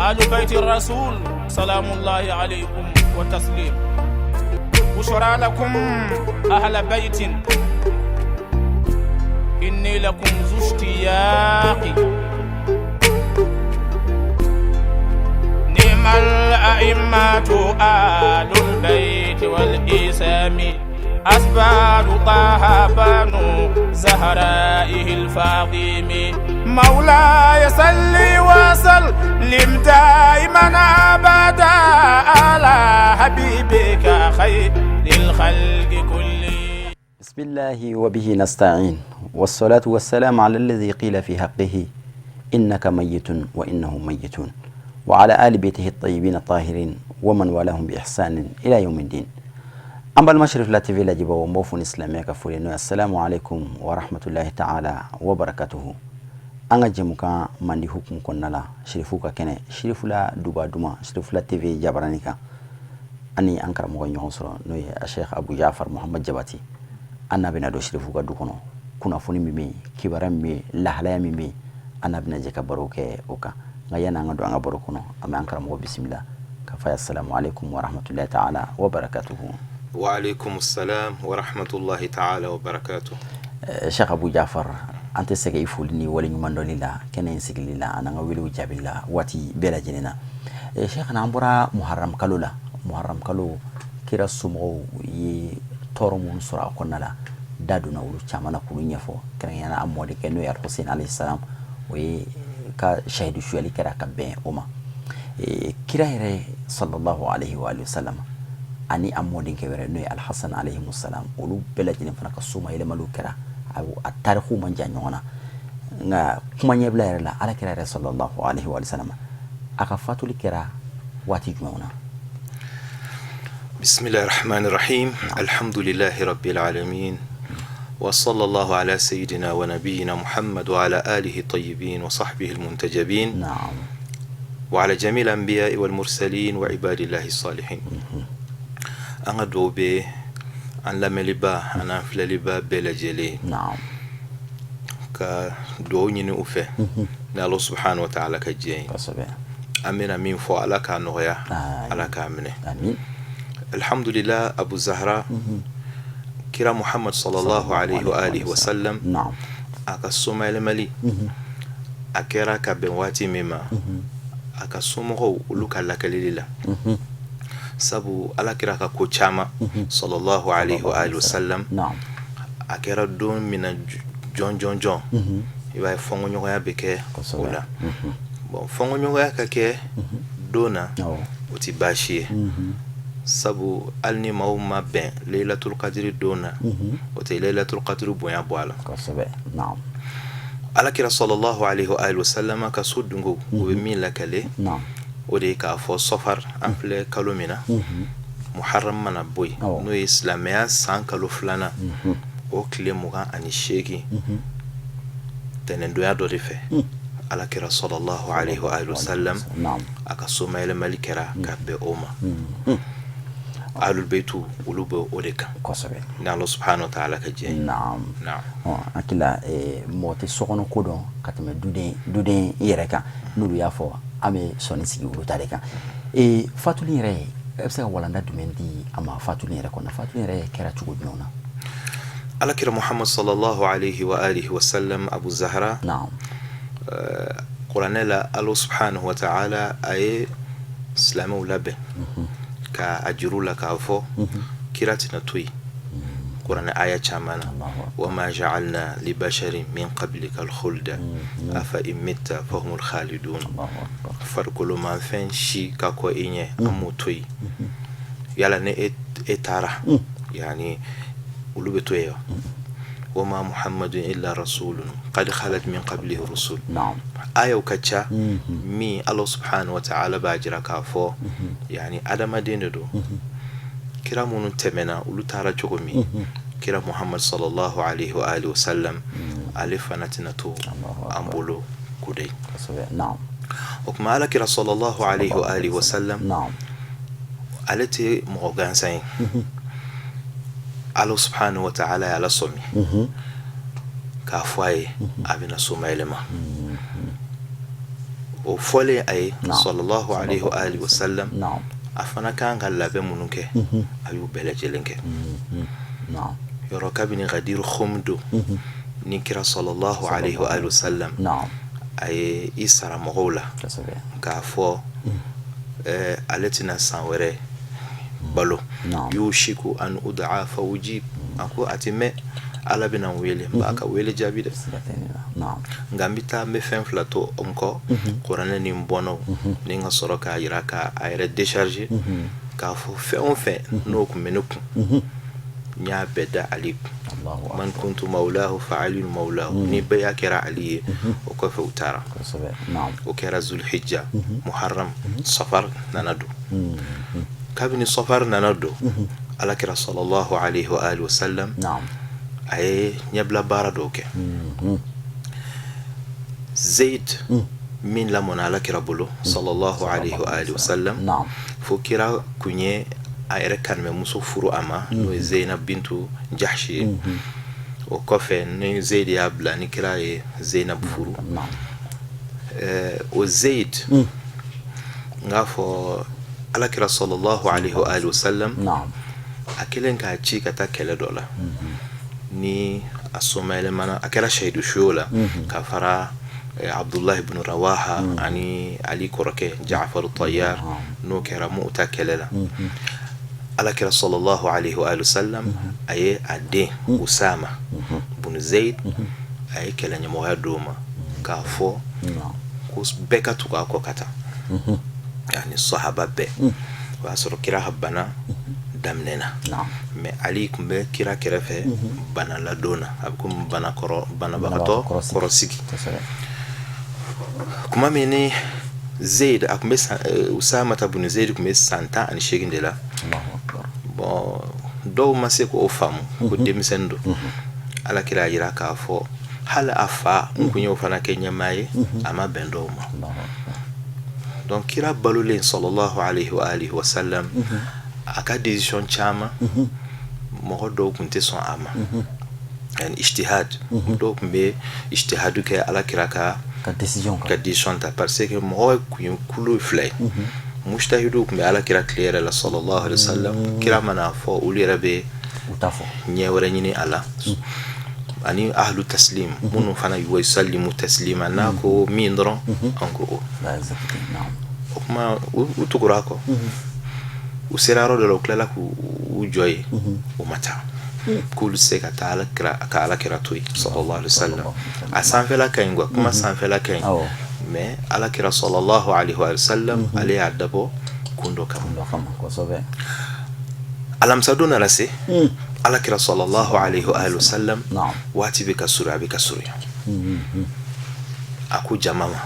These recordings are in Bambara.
آل بيت الرسول سلام الله عليكم وتسليم. بشرى لكم أهل بيت إني لكم ذو اشتياق. نعم الأئمة آل البيت والإسام أسباب طه بنو زهرائه الفاطم. مولاي صل وسلم دائما أبدا على حبيبك خير الخلق كلهم. بسم الله وبه نستعين والصلاة والسلام على الذي قيل في حقه إنك ميت وإنهم ميتون وعلى آل بيته الطيبين الطاهرين ومن والاهم بإحسان إلى يوم الدين. أما المشرف لا تفي لا جبا وموفون إسلامي كفولين. السلام عليكم ورحمة الله تعالى وبركاته. أنا جمكا مندي حكم كنلا شريفوكا كنه شريفولا دوبا دوما شريفولا تفي جبرانيكا. أني أنكر مغني يوصل نوي الشيخ أبو جعفر محمد جباتي. أنا بنادو شريفوكا دوكنو كنا فوني مي كبرام مي لحلا مي أنا بنجيك بروك أوكا غيانا عندو أنا بروكنو أما أنكر مغو بسم الله كفاية. السلام عليكم ورحمة الله تعالى وبركاته. وعليكم السلام ورحمة الله تعالى وبركاته. شيخ أبو جعفر أنت سجى يفولني ولين من دوليلا كنا ينسجل الله أنا غويلو جابلا واتي بلا جنينا. شيخ أنا عمبرا محرم كلولا محرم كلو كيرا سمو يتورمون سرعة كنلا دادو نقولو كمان أقولو نيفو كنا يانا أمودي كنو يا حسين عليه السلام وي كشهيد شوالي كرا كبين أما كرا هري صلى الله عليه وآله وسلم أني أمودين كبير نوي الحسن عليه السلام ولو بلا جنين فنك السوما إلى ملو كرا أو التاريخ من جانيونا نا كم يبلا يرلا على كرا صلى الله عليه وآله وسلم أكفاتو لكرا واتي جمعنا. بسم الله الرحمن الرحيم. الحمد لله رب العالمين وصلى الله على سيدنا ونبينا محمد وعلى آله الطيبين وصحبه المنتجبين. نعم. وعلى جميع الأنبياء والمرسلين وعباد الله الصالحين. أنا دوبي أن لم يلبا أنا في لبا بلا جلي. نعم. كدوني نوفه. نالله سبحانه وتعالى كجين. أمين أمين فعلا كنويا على كامنه. آمين. الحمد لله أبو زهرة كرا محمد صلى الله عليه وآله وسلم. نعم. أكسوما الملي. أكرا كبنواتي مما. أكسومه ولوك على كليلا. sabu ala kira ka ko chama sallallahu alaihi wa alihi wasallam. Naam. Akera don mina John iba fongo nyogo ya beke ola bon fongo nyogo ya kake dona oti bashi sabu alni mauma ben laylatul qadr dona oti laylatul qadr boya boala kosobe. Naam. ala kira sallallahu alaihi wa alihi wasallam ka sudungo o mi lakale. Naam. ودي كافو صفر أمفل كلومينا محرم منا بوي نو إسلاميا سان كلو فلانا أو كلي مغا أني شيكي تنندو يا دوريفه على كرا صلى الله عليه وآله وسلم. نعم. أكسوما إلى ملكرا كبه أوما أهل البيت ولوبه أوريكا كوسبه. نالله سبحانه وتعالى كجي. نعم. نعم. أكلا موتي سكونو كودو كتم دودين يركا نولو يافو ame soni sigi wulu tareka fatuli re ebsa wala nda dumendi ama fatuli re kona fatuli re kera chugo nyona ala kira Muhammad sallallahu alayhi wa alihi wa sallam Abu Zahra. Naam. Quranela Allah subhanahu wa ta'ala ay islamu labe ka ajrula ka fo kiratina tui Qur'an aya chamana وما جعلنا لبشر من قبلك الخلد أفإن مت فهم الخالدون. فرقلو ما فين شي كاكو إني أموتوي يلا نه إتارا يعني ولو بتويه وما محمد إلا رسول قد خلت من قبله رسول. نعم. آية وكتشا مي الله سبحانه وتعالى باجرا كافو يعني أدم ديندو كرامون تمنا ولو تارا جومي كرا محمد صلى الله عليه وآله وسلم ألفنا تو أمبولو كودي. نعم. وكما على كرا صلى الله عليه وآله وسلم. نعم. التي مغان سين الله سبحانه وتعالى على صمي كافواي أبنا سوما إلما o fɔlen a ye sallallahu alaihi wa alihi wasallam a fana kan ka labɛn minnu kɛ a y'u bɛɛ lajɛlen kɛ yɔrɔ kabini Ghadir Khoum don ni kira sallallahu alaihi wa alihi wasallam a ye i sara mɔgɔw la k'a fɔ ale tɛna san wɛrɛ balo yushiku an ud'a fa ujib a ko a tɛ mɛn ala bɛna n wele n b'a ka wele jaabi dɛ nka n bɛ taa n bɛ fɛn fila to n kɔ kuranɛ ni n bɔnnaw ni n ka sɔrɔ k'a yira k'a yɛrɛ décharger k'a fɔ fɛn o fɛn n'o tun bɛ ne kun n y'a bɛɛ da ale kun man kuntu mawlahu fa aliyun mawlahu ni bɛɛ y'a kɛra ali ye o kɔfɛ u taara o kɛra zulhijja muharram safar nana don kabini safar nana don alakira sallallahu alaihi wa alihi wasallam a ye ɲɛbila baara dɔw kɛ Zaid min lamɔna alakira bolo sallallahu alaihi wa alihi wasallam fo kira kun ye a yɛrɛ kanimɛmuso furu a ma n'o ye Zainab bintu Jahshi ye o kɔfɛ ni Zaid y'a bila ni kira ye Zainab furu o Zaid n k'a fɔ alakira sallallahu alaihi wa alihi wasallam a kɛlen k'a ci ka taa kɛlɛ dɔ la ni a somayɛlɛmana a kɛra shahidu suyo la ka fara Abdullah ibn Rawaha ani Ali kɔrɔkɛ Ja'far Tayyar n'o kɛra Mu'ta kɛlɛ la alakira sallallahu alaihi wa sallam a ye a den Usama ibn Zaid a ye kɛlɛ ɲɛmɔgɔya d'o ma k'a fɔ ko bɛɛ ka tugu a kɔ ka taa yani sahaba bɛɛ o y'a sɔrɔ kira ka bana daminɛna mais Ali tun bɛ kira kɛrɛfɛ bana ladon na a bɛ komi banabagatɔ kɔrɔsigi kuma min ni Zaid a tun bɛ Usama ibn Zaid tun bɛ san 18 de la bon dɔw ma se k'o faamu ko denmisɛnnin don alakira yira k'a fɔ hali a fa n kun y'o fana kɛ ɲɛmaa ye a ma bɛn dɔw ma donc kira balolen sallallahu alaihi wa alihi wa sallam a ka décision caman mɔgɔ dɔw kun tɛ sɔn a ma yani ijtihad dɔw kun bɛ ijtihadu kɛ alakira ka décision ta parce que mɔgɔ kun ye kulo fila ye mujtahidu kun bɛ alakira tile yɛrɛ la sallallahu alaihi wa sallam kira mana fɔ olu yɛrɛ bɛ ɲɛ wɛrɛ ɲini a la ani ahlu taslim minnu fana wa yusallimu taslima n'a ko min dɔrɔn an ko o kuma u tugura kɔ u sera yɔrɔ dɔ la u tilala k'u jɔ ye o ma taa k'olu se ka taa ka alakira to yen sallallahu alaihi wa sallam a sanfɛla ka ɲi kuma sanfɛla ka ɲi mais alakira sallallahu alaihi wa sallam ale y'a dabɔ kun dɔ kama alamisa don nana se alakira sallallahu alaihi wa sallam waati bɛ ka surunya a bɛ ka surunya a ko jama ma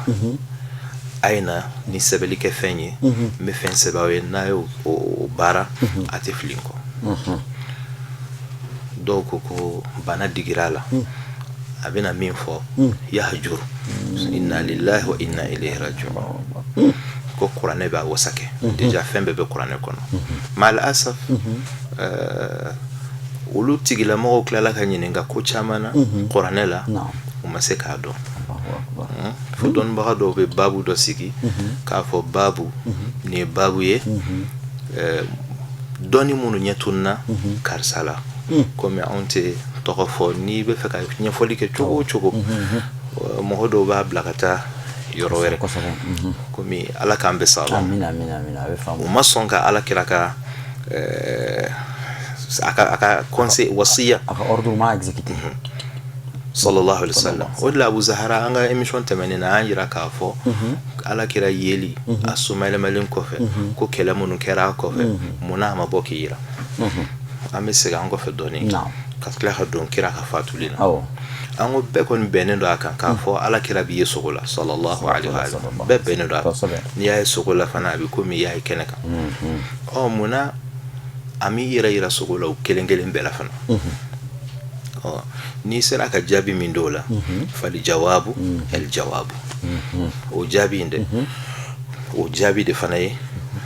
a ye na ni sɛbɛnni kɛ fɛn ye n bɛ fɛn sɛbɛn aw ye n'a ye o baara a tɛ fili n kɔ dɔw ko bana digira a la a bɛna min fɔ yahjur inna lillahi wa inna ilayhi raji'un ko kuranɛ b'a wasa kɛ déjà fɛn bɛɛ bɛ kuranɛ kɔnɔ mal asaf olu tigilamɔgɔw tilala ka ɲininka ko caman na kuranɛ la u ma se k'a dɔn fo dɔnnibaga dɔw bɛ babu dɔ sigi k'a fɔ babu nin ye babu ye dɔnni minnu ɲɛtunna karisa la komi anw tɛ tɔgɔ fɔ n'i bɛ fɛ ka ɲɛfɔli kɛ cogo o cogo mɔgɔ dɔw b'a bila ka taa yɔrɔ wɛrɛ komi ala k'an bɛ sa la u ma sɔn ka ala kira ka a ka conseil wasiya a ka ordre ma exécuté sallallahu alaihi wasallam o de la Abu Zahra an ka émission tɛmɛnen na an yira k'a fɔ ala kira yeli a somayɛlɛmalen kɔfɛ ko kɛlɛ minnu kɛra a kɔfɛ munna a ma bɔ k'i yira an bɛ segin an kɔfɛ dɔɔnin ka tila ka don kira ka fatuli la an ko bɛɛ kɔni bɛnnen don a kan k'a fɔ ala kira b'i ye sogo la sallallahu alaihi wa sallam bɛɛ bɛnnen don a kan n'i y'a ye sogo la fana a bɛ komi i y'a ye kɛnɛ kan munna an m'i yɛrɛ yira sogo la o kelen kelen bɛɛ la fana n'i sera ka jaabi min dɔw la fali jawabu el jawabu o jaabi in dɛ o jaabi de fana ye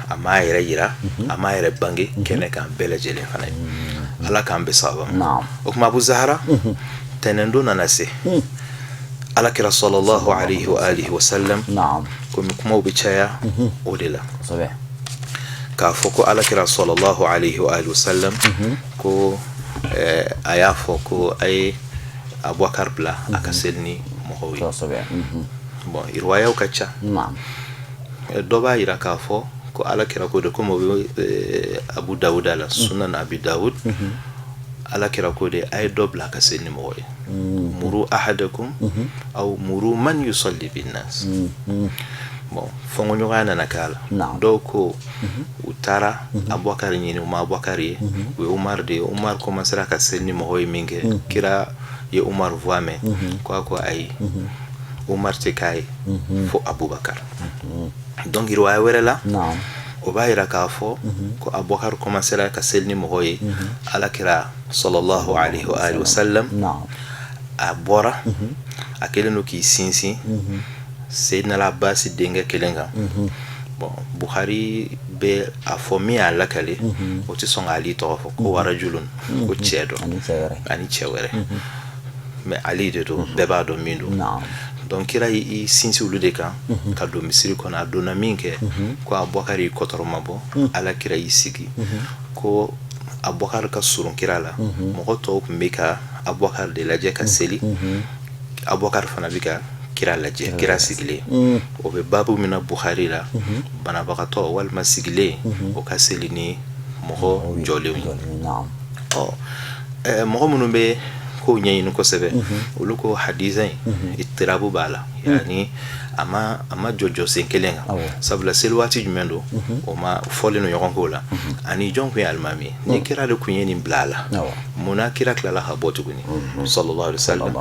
a m'a yɛrɛ yira a m'a yɛrɛ bange kɛnɛ kan bɛɛ lajɛlen fana ye ala k'an bɛ sababa ma o kuma Abu Zahra tɛnɛn don nana se alakira sallallahu alayhi wa alihi wa sallam ko mi kuma bi caya o de la ka foko alakira sallallahu alayhi wa alihi wa sallam ko aya foko ay Abubakar bla aka selni mo hoyi bon irwaya kacha do ba ira ka fo ko alakira ko de ko mo Abu Dawud ala sunan Abi Dawud alakira ko de ay dobla ka selni mo hoyi muru ahadakum aw muru man yusalli bin nas bon fongo nyogana nakala doko utara Abubakar nyini ma Abubakar we Umar de Umar commencera ka selni mo hoy minge kira ye Umar voame ko ay Umar te kay fo Abubakar donc iro ay werela o bayira ka fo ko Abubakar commencera ka selni mo hoy alakira sallallahu alayhi wa alihi wa sallam abora akele no ki sinsi Sayyidina al-Abbas denga kelenga bon Bukhari be a fomi ala kale o ti son Ali to ko warajulun ko chedo ani chewere mais Ali de do beba do mindu donc kira yi sinsi ulude kan ka do misiri kona do na minke ko Abubakar ko toromabo ala kira yi sigi ko Abubakar ka surun kira la mo to kumbe ka Abubakar de laje ka seli Abubakar fana bika kira laje kira sigile o be babu mina Bukhari la bana bakato wal masigile o ka seli ni mo jole mo munu be ko nyayin ko sebe o luko hadizai ittirabu bala yani ama jojo senkelenga sabla selwati jumendo o ma fole no yonko la ani jonko almami ni kira de kunyeni blala muna kira klala habotu guni sallallahu alaihi wasallam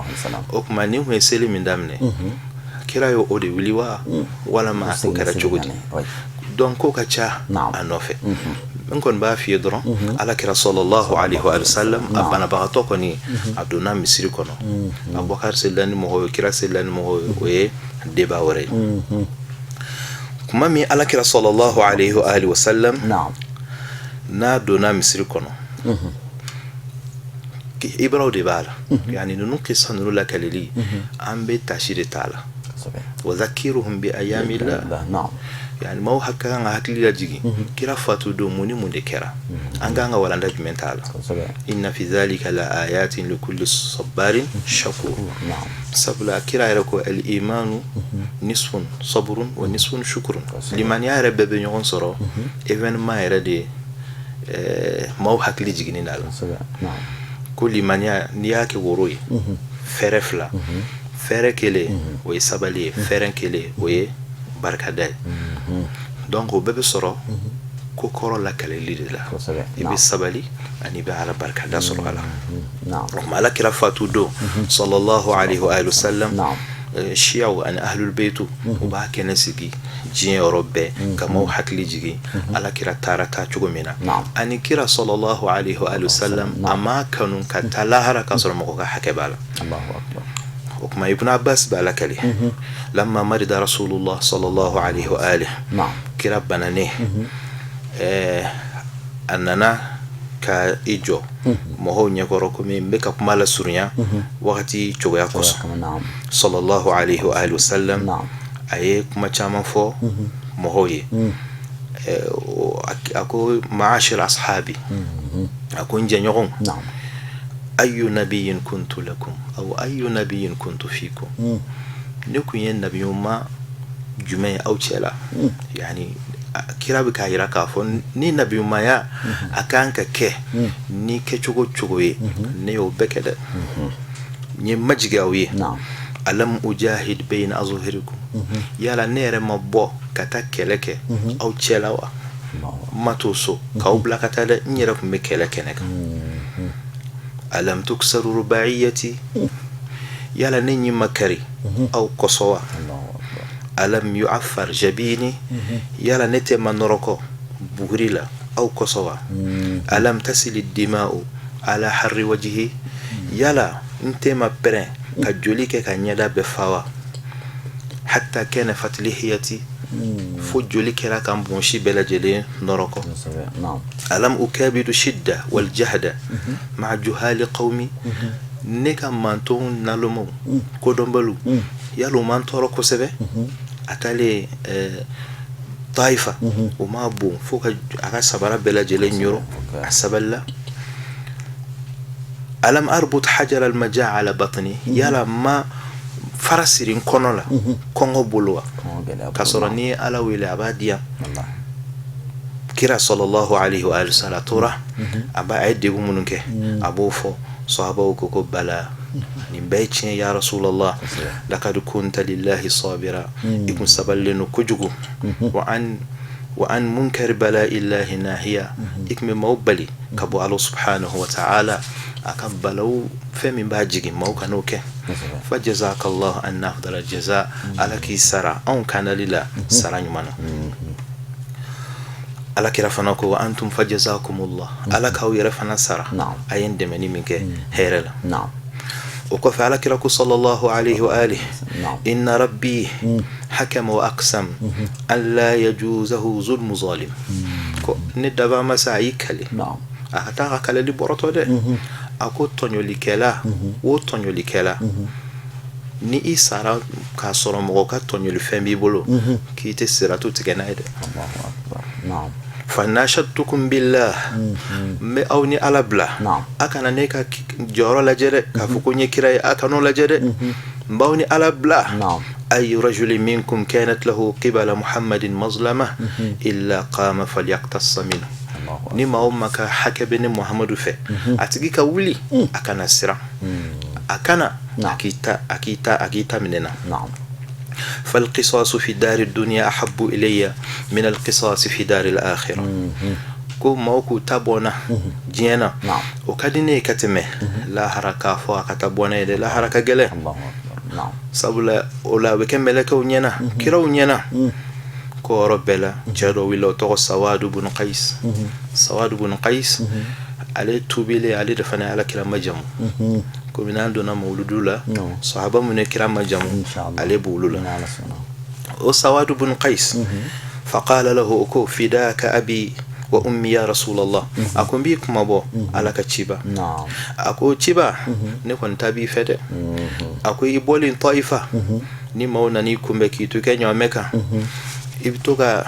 o kuma ni ho sele mindamne kira yo ode wiliwa wala ma ko kara chugudi donc ko kacha anofe kon ba fi dron ala kira sallallahu alaihi wa sallam abana ba to koni aduna misiri kono Abubakar sellani mo ho kira sellani mo ho we deba wore kuma mi ala kira sallallahu alaihi wa sallam na dona misiri kono ki ibraw debala yani nunu qissa nunu la kalili ambe tashire tala wa zakiruhum bi ayamillah yani maw hakka nga hakli la jigi kira fatu do muni munde kera anga nga walanda jumentala inna fi dhalika la ayatin li kulli sabarin shakur sabla kira yarako al imanu nisfun sabrun wa nisfun shukrun liman yara bebe nyon soro evenement yara de maw hakli jigi ni dal kulli man ya niyake woroi ferefla fere kele o sabali feren kele o barkadai donc o bebe soro ko koro la kale lidila ibi sabali ani be ala barkada soro ala malakira fatu do sallallahu alaihi wa alihi wasallam shi'a wa an ahlul bayt o ba kenasigi jin robbe kama hakli jigi ala kira tarata chugomina ani kira sallallahu alaihi wa alihi wasallam ama kanun katalahara kasoro mo ka hakebala Allahu akbar وكما ابن عباس بالكلي لما مرض رسول الله صلى الله عليه وآله كربنا نه أننا كإيجو مهو نيكوركم بك مال سوريا وقتي جويا كوس صلى الله عليه وآله وسلم أيه كما تشامن فو مهوي أكو معاشر أصحابي أكو نجنيهم أي نبي كنت لكم أو أي نبي كنت فيكم نكون النبي ما جمع أو تلا يعني كراب كايرا كافون ني نبي ما يا أكانك كه ني كشوكو شوكوي نيو بكده ني مجيء ألم أجاهد بين أظهركم يلا نير ما بو كتاكلك أو تلا ما توسو كوبلا كتالا نيرف مكلك نك ألم تكسر رباعيتي يلا نني مكري أو قصوى ألم يعفر جبيني يلا نتما نركو بغريلا أو قصوى ألم تسل الدماء على حر وجهي يلا نتما برين كجوليك كنيدا بفاوى حتى كان فتلحيتي فجوليك لا كان بونشي بلا جلين نركو ألم أكابد شدة والجهد مع جهال قومي ne ka manton nalomo ko donbalu yalo man toro ko sebe atale taifa o ma bon fo ka aka sabara bela jele nyoro asaballa alam arbut hajar al majaa ala batni yala ma farasirin konola kongo bolwa kasorani ala wile abadia kira sallallahu alaihi wa sallam aba aide gumununke abofo sahaba ko bala ni baycin ya rasulullah laqad kunta lillahi sabira ikun saballenu kujugu wa an munkar bala illahi nahiya ikme mawbali kabu Allah subhanahu wa ta'ala akabalau femi bajigi mawkanoke fajazakallahu an afdal aljaza alaki sara an kana lila saranyumana alaki rafanako wa antum fajazakumullah alaka wirafana sara ayende meni minke herela وقف على كراكو صلى الله عليه وآله إن ربي حكم وأقسم أن لا يجوزه ظلم ظالم ندبا مساعي كلي أهتاغا كالي لبورتو دي أكو تونيو لكلا وطونيو لكلا ni isara ka soro mo ka tonyo le femi bolo ki te siratu tigenaide Allahu akbar na'am fanashatukum billah me awni ala bla akana ne ka joro la jere ka fukunye kiray akano la jere mbawni ala bla ay rajul minkum kanat lahu qibala muhammadin mazlama illa qama falyaqtas min ni ma ummaka hakabini muhammadu fe atigi ka wuli akana sira akana akita minena فالقصاص في دار الدنيا أحب إلي من القصاص في دار الآخرة كو موكو تابونا جينا وكاديني كتمه لا حركة فوا كتابونا لا حركة جله سبلا ولا بكملك ونينا كرا ونينا كو ربلا جرو ولا تو سواد بن قيس سواد بن قيس عليه توبيلي عليه دفنا على كلام جمو كمنان دونا مولودولا صحابة من كرام جمو عليه بولولا وسواد بن قيس فقال له أكو فداك أبي وأمي يا رسول الله أكون بيك مبو على كتشيبا أكو تشيبا نكون تابي فده أكو يبولين طائفة نمونا نيكم بكيتو كان يوميكا ibtoka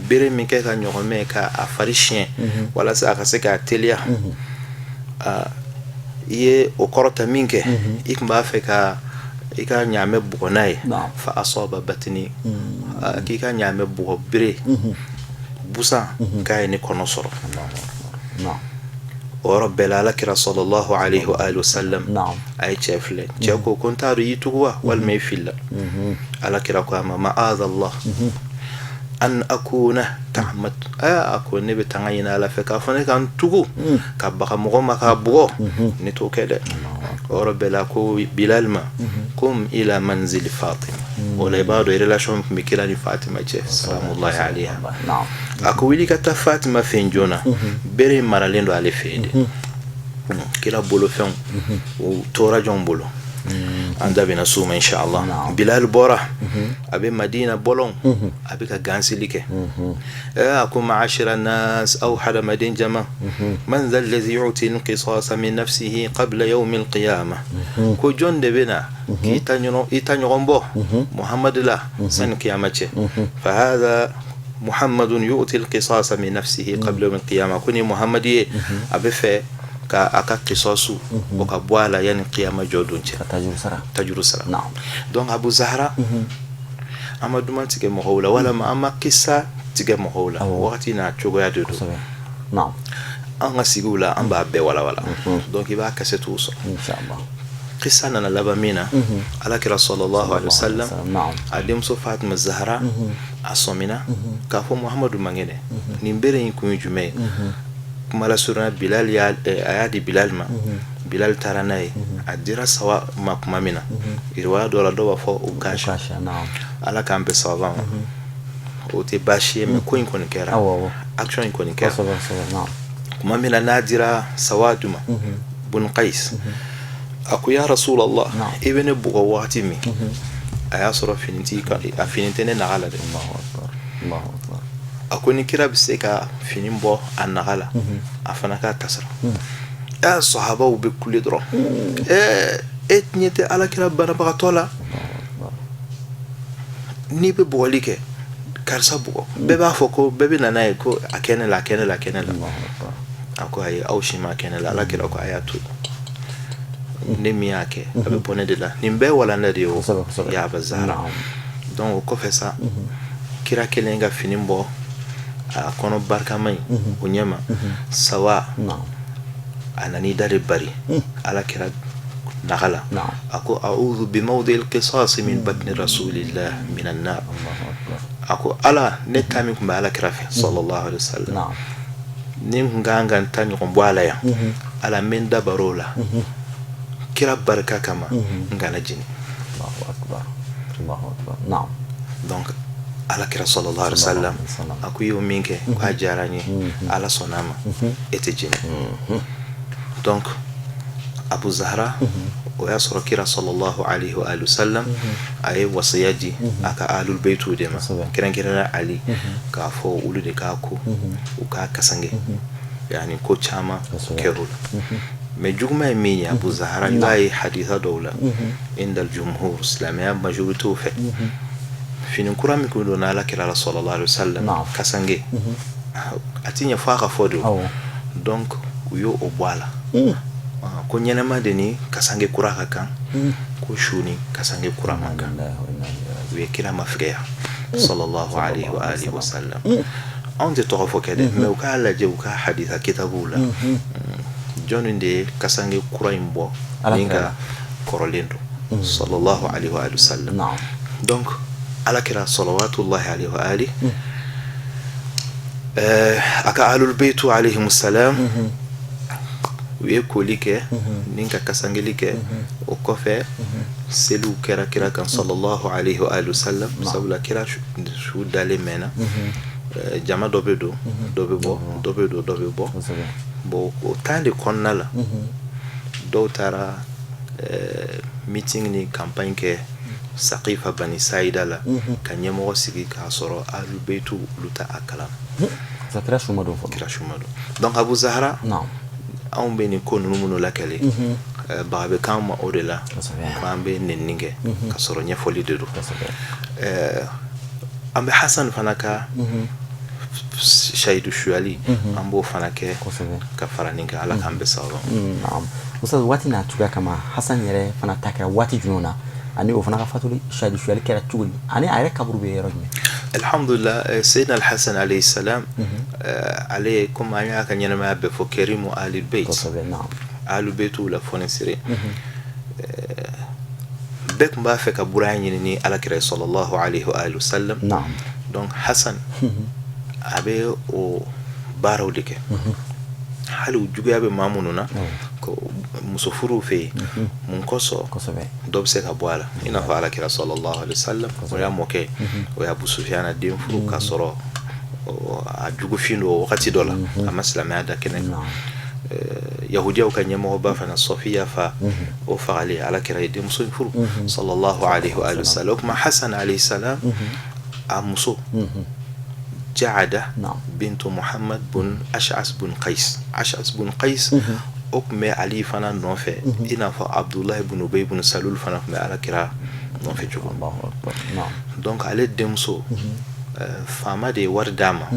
bere minke ka nyogome ka afarishien wala sa ka se ka telia ye okorota minke ikmba fe ka ika nyame bugonai fa asaba batni kika nyame bugo bere busa ka ni konosoro ورب العالمين صلى الله عليه وآله وسلم أي شافله جاكو كنت أريتوا والميفيل على كراكو ما الله أن أكون تعمد أكون نبي تغيين على فكرة فنكان تقو كبقى مغمى كبقى نتو كده ورب لاكو بلال ما قم إلى منزل فاطمة والعباد إلى لاشون بكلان فاطمة سلام الله عليها أكو ولي كتا فاطمة فين جونا بري مرالين على فيدي كلا بولو فين وتورا جون بولو anda bina suma inshallah bilal bora abi madina bolon abi ka gansilike akum ma'ashira nas aw hada madin jama man dhal ladhi yu'ti al-qisas min nafsihi qabla yawm al-qiyamah ko jonde bina itanyo gombo muhammad la san qiyamache fa hadha محمد يؤتي القصاص من نفسه قبل يوم القيامة كوني محمد أبي في كأكا قصاصو وكبوالا يعني قيامة جودونتي تجرو سرا نعم دون أبو زهرة أما دوما تيجي مهولا ولا ما أما قصة تيجي مهولا وقتنا تشوغو يدودو نعم أنا سيقولا أم بابي ولا دون كيبا كسيتوسو إن شاء الله قصة أنا لبامينا على كرا صلى الله عليه وسلم أديم صفات مزهرة أصومنا كافو محمد مانجنة نيمبرين كوني جمعة كمالا سورنا بلال يا أيادي بلال ما بلال تراناي أديرا سوا ما كمامنا إروا دولا دوا فو وكاشا على كامب سوا وتباشي مكوين كوني كرا أكشن كوني كرا كمامنا ناديرا سوا دوما بن قيس أكو يا رسول الله ابن بغواتي أيا صرف فينتين نغلا الله أكبر الله أكبر أكو نكرا بسيكا فينين بو النغلا أفناكا تسرى sahabaw bɛ kule dɔrɔn e ɲɛ tɛ alakira banabagatɔ la n'i bɛ bugɔli kɛ karisa bugɔ bɛɛ b'a fɔ ko bɛɛ bɛ na n'a ye ko a kɛnɛ la a ko ayi aw si ma kɛnɛ la alakira ko a y'a to ne min y'a kɛ a bɛ bɔ ne de la nin bɛɛ walanda de ye o ya Aba Zahra donc o kɔfɛ sa kira kelen ka fini bɔ a kɔnɔ barikama in o ɲɛma sawa a nani da de bari alakira nagala a ko a'udhu bi mawdil qisas min batni rasulillah min an-nar a ko ala ne ta min kun bɛ alakira fɛ sallallahu alaihi wasallam ni kun kan ka ta ɲɔgɔn bɔ ala yan ala min dabaro la kira barika kama ngana jini Allahu akbar donc alakira sallallahu alaihi wasallam a ko yo min kɛ ko a diyara n ye ala sɔnna ma e tɛ jini donc Abu Zahra o y'a sɔrɔ kira sallallahu alaihi wa sallam a ye wasiya di a ka ahlul baytu de ma kɛrɛnkɛrɛnna Ali k'a fɔ olu de k'a ko u k'a kasange yani ko caman kɛr'o la mais juguma ye min ye Abu Zahra i b'a ye haditha dɔw la indal jumhur silamɛya majorité fɛ fini kura min kun donna alakira la sallallahu alaihi wa sallam kasange a ti ɲɛ fɔ a ka fɔ de donc u y'o bɔ a la ko ɲɛnɛma de ni kasange kura ka kan ko su ni kasange kura man kan u ye kira mafɛgɛya sallallahu alaihi wa alihi wa sallam anw tɛ tɔgɔ fɔ kɛ dɛ mais u k'a lajɛ u ka haditha kitabuw la jɔnni de ye kasange kura in bɔ min ka kɔrɔlen don sallallahu alaihi wa alihi wa sallam donc alakira salawatullahi alaihi wa alihi a ka ahlul baytu alaihim salam u ye koli kɛ ni ka kasangeli kɛ o kɔfɛ seliw kɛra kira kan sallallahu alaihi wa alihi wasallam sabula kira su dalen mɛnna jama dɔ bɛ don dɔ bɛ bɔ dɔ bɛ don dɔ bɛ bɔ bon o temps de kɔnɔna la dɔw taara meeting ni campagne kɛ Saqifa Bani Saïda la ka ɲɛmɔgɔ sigi k'a sɔrɔ ahlul baytu olu ta a kalan kira suma don donc Abu Zahra anw bɛ nin ko ninnu minnu lakale baga bɛ k'an ma o de la ko an bɛ nɛnini kɛ ka sɔrɔ ɲɛfɔli de don an bɛ Hasan fana ka shahidu suyali an b'o fana kɛ ka fara nin kan ala k'an bɛ sababu Ustaz waati n'a cogoya kama Hasan yɛrɛ fana ta kɛra waati jumɛn na ani o fana ka fatuli shahidu suyali kɛra cogo di ani a yɛrɛ kaburu bɛ yɔrɔ jumɛn alhamdulillah Sayyidina al-Hasan alayhi salam ale comme an y'a ka ɲɛnamaya bɛɛ fɔ karimu ahlul bayt ahlul baytu la fɔnisere bɛɛ tun b'a fɛ ka buraya ɲini ni alakira sallallahu alaihi wa alihi wasallam donc Hasan a bɛ o baaraw de kɛ hali juguya bɛ maa minnu na ko muso furuw fɛ yen mun kɔsɔn dɔ bɛ se ka bɔ a la i n'a fɔ alakira sallallahu alaihi wasallam o y'a mɔkɛ o y'a Abu Sufyana den furu k'a sɔrɔ a jugufin don wagati dɔ la a ma silamɛya da kɛnɛ kan yahudiyaw ka ɲɛmɔgɔba fana Sɔfiya fa o fagalen alakira ye denmuso in furu sallallahu alaihi wa sallam o kuma Hasan alayhi salam a muso Jaada bintu Muhammad bun Ash'as bun Qais o tun bɛ Ali fana nɔfɛ i n'a fɔ Abdullahi bun Ubay bun Salul fana tun bɛ alakira nɔfɛ cogo donc ale denmuso faama de ye wari d'a ma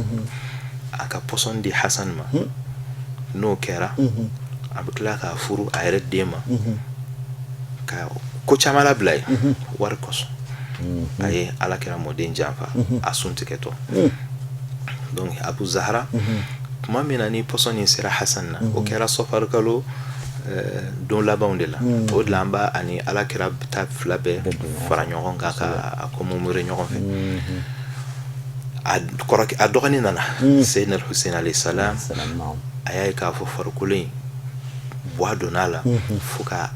a ka pɔsɔn di Hasan ma n'o kɛra a bɛ tila k'a furu a yɛrɛ den ma ka ko caman labila ye wari kɔsɔn a ye alakira mɔden janfa a sun tigɛtɔ donc Abu Zahra tuma min na ni pɔsɔn in sera Hasan na o kɛra sɔfari kalo don labanw de la o de la an b'a ani alakira ta fila bɛɛ fara ɲɔgɔn kan ka commémorer ɲɔgɔn fɛ a dɔgɔnin nana Sayyidina al-Husayn alayhi salam a y'a ye k'a fɔ farikolo in bɔ a donna la fo k'a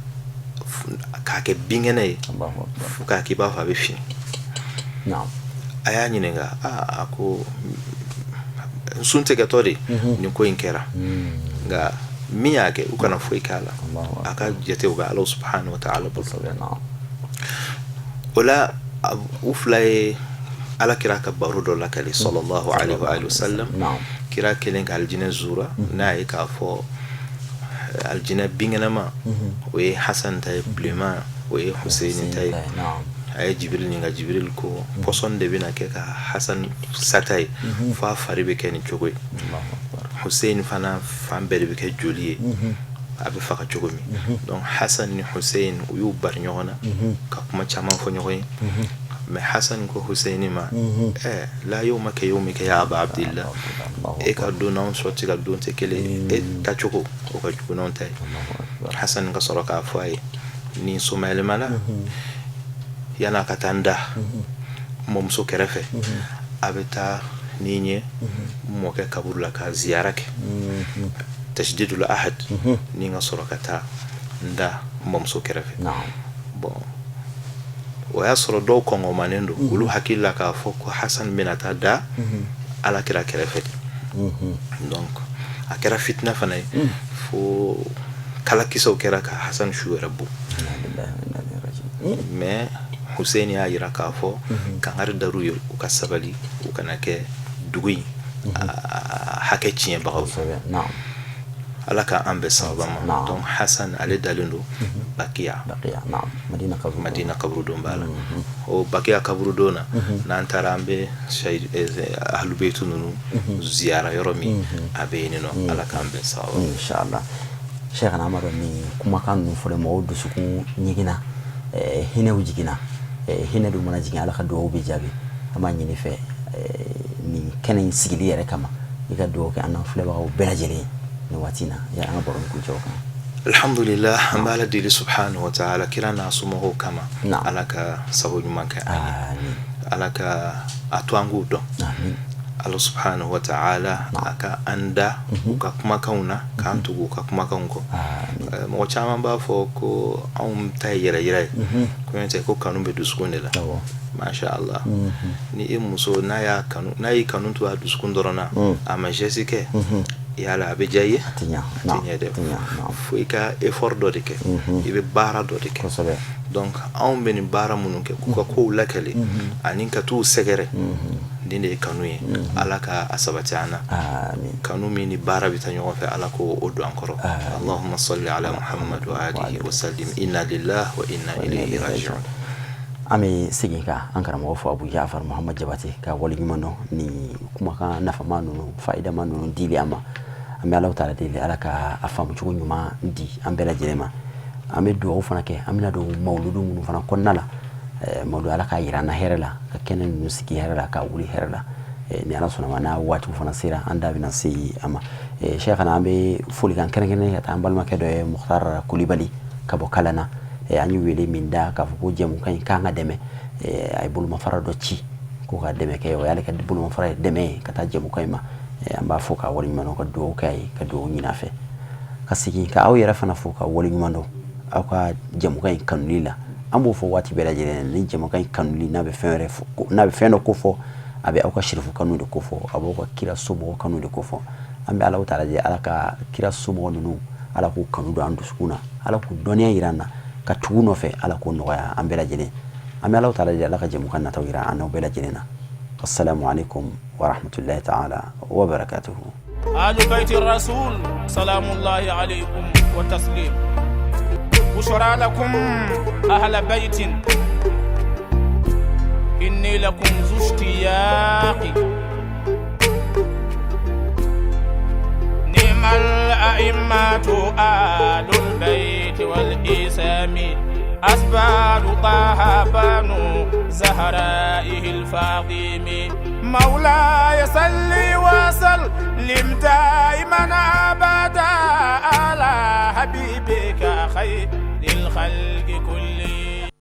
kɛ binkɛnɛ ye fo k'a k'i b'a fɔ a bɛ fini a y'a ɲininka a ko n sun tigɛtɔ de nin ko in kɛra nka min y'a kɛ u kana foyi k'a la a ka jate u bɛ Ala subhanahu wa ta'ala bolo o la u fila ye alakira ka baro dɔ lakale sallallahu alaihi wa sallam kira kelen ka aljinɛ zura n'a ye k'a fɔ aljina bingenama o ye hasan ta ye bileman o ye huseini ta ye a ye jibril ɲininka jibril ko pɔsɔn de bɛna kɛ ka hasan sata ye f'a fari bɛ kɛ ni cogo ye husein fana fan bɛɛ de bɛ kɛ joli ye a bɛ faga cogo min donc hasan ni husein u y'u bari ɲɔgɔn na ka kuma caman fɔ ɲɔgɔn ye mais hasan ko huseini ma la yawma ka yawmika ya aba abdillah e ka don n'anw sɔrɔti ka don tɛ kelen e tacogo o ka jugu n'anw ta ye hasan ka sɔrɔ k'a fɔ a ye ni somayɛlɛma la yana ka taa n da mɔmuso kɛrɛfɛ a bɛ taa ni n ye mɔkɛ kaburu la ka ziyara kɛ tashdidul ahad ni n ka sɔrɔ ka taa n da mɔmuso kɛrɛfɛ bon o y'a sɔrɔ dɔw kɔngɔmanen don olu hakili la k'a fɔ ko hasan bɛna taa da alakira kɛrɛfɛ donc a kɛra fitina fana ye fo kalakisɛw kɛra ka hasan su yɛrɛ bon mais Hussein y'a yira k'a fɔ kangari daru ye u ka sabali u kana kɛ dugu in hakɛ tiɲɛbagaw ala ka an bɛɛ sababa ma donc hasan ale dalen don bakiya madina kaburudon b'a la o bakiya kaburudon na n'an taara an bɛ ahlubeitu ninnu ziyara yɔrɔ min a bɛ yen nɔ ala k'an bɛɛ sababa inshallah Cheikhana Amadu ni kumakan ninnu fɔlen mɔgɔw dusukun ɲigina hinɛw jiginna hinɛ dun mana jigin ala ka duwawu bɛ jaabi an b'a ɲini fɛ nin kɛnɛ in sigili yɛrɛ kama i ka duwawu kɛ an n'an filɛbagaw bɛɛ lajɛlen ni waati in na ya an ka baro kun cɛw kan alhamdulillah an b'a ala deli subhanahu wa ta'ala kira n'a somɔgɔw kama ala ka sababu ɲuman kɛ an ye ala ka a to an k'u dɔn ala subhanahu wa ta'ala a ka an da u ka kumakanw na k'an tugu u ka kumakanw kɔ mɔgɔ caman b'a fɔ ko anw ta ye yɛrɛ ye ko tɛ ko kanu bɛ dusukun de la masha Allah ni e muso n'a y'i kanu to a dusukun dɔrɔn na a ma geste kɛ yala a bɛ diya i ye a tɛ ɲɛ dɛ fo i ka effort dɔ de kɛ i bɛ baara dɔ de kɛ donc anw bɛ nin baara minnu kɛ k'u ka kow lakale ani ka t'u sɛgɛrɛ nin de ye kanu ye ala ka a sabati an na kanu min ni baara bɛ taa ɲɔgɔn fɛ ala ko o don an kɔrɔ allahumma salli ala muhammad wa alihi wa sallim inna lillahi wa inna ilayhi raji'un an bɛ segin ka an karamɔgɔ fɔ Abu Jafar Muhamad Jabate ka waleɲuman dɔn ni kumakan nafama ninnu fa'idama ninnu dili an ma an bɛ Alahu taala deli ala ka a faamu cogo ɲuman di an bɛɛ lajɛlen ma an bɛ dugawu fana kɛ an bɛna don mawludu minnu fana kɔnɔna la mawludu ala k'a yira an na hɛrɛ la ka kɛnɛ ninnu sigi hɛrɛ la ka wuli hɛrɛ la ni ala sɔnna ma n'a waatiw fana sera an da bɛna se a ma Cheikhana an bɛ folikan kɛrɛnkɛrɛnnen ka taa an balimakɛ dɔ ye Mukhtar Kulibali ka bɔ Kalana an y'u wele min da k'a fɔ ko jɛmukan in k'an ka dɛmɛ a ye bolomafara dɔ ci ko ka dɛmɛ kɛ o y'ale ka bolomafara ye dɛmɛ ye ka taa jɛmukan in ma an b'a fɔ ka waleɲuman dɔn ka dugawu kɛ a ye ka dugawu ɲini a fɛ ka segin ka aw yɛrɛ fana fɔ ka waleɲuman dɔn aw ka jɛmukan in kanuli la an b'o fɔ waati bɛɛ lajɛlen ni jɛmukan in kanuli n'a bɛ fɛn dɔ ko fɔ a bɛ aw ka sherifu kanu de ko fɔ a b'aw ka kira somɔgɔw kanu de ko fɔ an bɛ Alahu taala ala ka kira somɔgɔ ninnu ala k'u kanu don an dusukun na ala k'u dɔnniya jira an na ka tugu nɔfɛ ala k'o nɔgɔya an bɛɛ lajɛlen an bɛ Alahu taala ala ka jɛmukan nataw jira an n'aw bɛɛ lajɛlen na assalamu alaikum wa rahmatullahi ta'ala wa barakatuhu آل بيت الرسول سلام الله عليكم وتسليم بشرى لكم أهل بيت إني لكم ذو اشتياق نعم الأئمة آل البيت والإسام أسباب طه بنو زهرائه الفاطم مولاي صل وسلم دائما أبدا على حبيبك خير الخلق كلهم